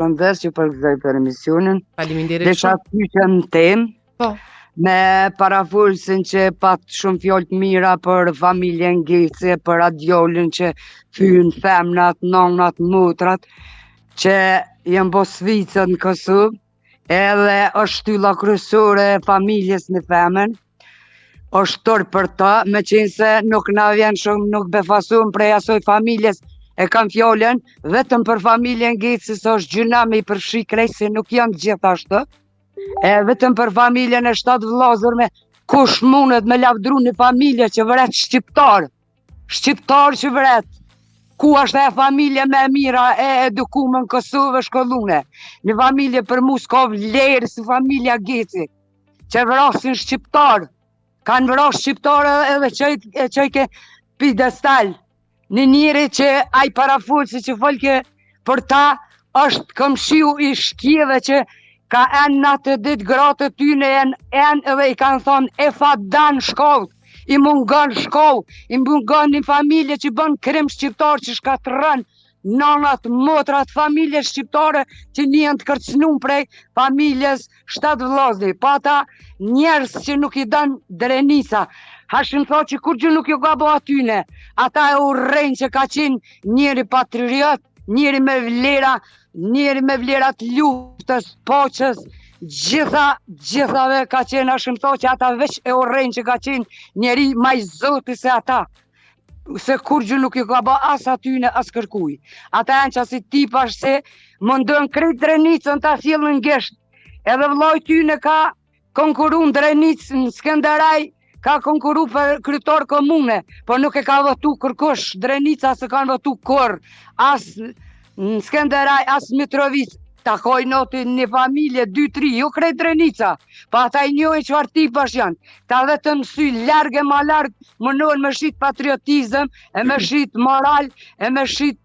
përshëndes që përgëzoj për emisionin. Faleminderit Desha shumë. pyetja në temë, Po, me parafolsin që pat shumë fjalë të mira për familjen Geci, për Adjolin që fyn femnat, nonat, motrat, që janë bo svicët në Kosovë, edhe është shtylla kryesore e familjes në femën, është tërë për ta, me qenë se nuk na vjen shumë, nuk befasuam prej asoj familjes, e kam fjallën, vetëm për familjen Geci, se është gjyna me i përfshi krejt, se nuk janë gjithashtu, e vetëm për familjen e 7 vllazërve, kush mundet me lavdru një familje që vret shqiptar që vret, ku është e familje me mira e edukume në Kosovë shkollune, një familje për mu s'ka vlerë si familja Geci, që vrasin shqiptar, kanë vras shqiptarë edhe që i ke pidestal, një njëri që aj parafolsi që folke për ta është këmshiu i shkjeve që ka enë në të ditë gratë të tyne enë edhe i kanë thonë e fa danë shkollë, i mungon shkollë, i mungon një familje që bën krim shqiptar që shkatërën nanat, motrat, familje shqiptare që njën të kërcnum prej familjes 7 vllazni. Pa ata njerës që nuk i dënë Drenica, Hashim thot që kur gjë nuk ju ka bo atyne, ata e urrejnë që ka qenë njëri patriot, njëri me vlerat luftës, poqës, gjithave ka qenë Hashim thot që ata veç e urrejnë që ka qenë njeri maj zoti se ata. Se kur gjë nuk ju ka bo as atyne as kërkuj. Ata janë që si tipash se mundon krejt Drenicën ta sjellën ngesht. Edhe vllai tyne ka konkuru në Drenicë, në Skenderaj, ka konkuru për kryetar komune, por nuk e ka votu kërkush Drenica, se kanë votu kur, as në Skenderaj, as Mitrovic, ta koj noti një familje, 2-3, ju krejt Drenica, pa ata i njojnë qëfar tipash janë, ta vetëm sy largë e ma largë, mënohen me shqit patriotizëm, e me shqit moral, e me shqit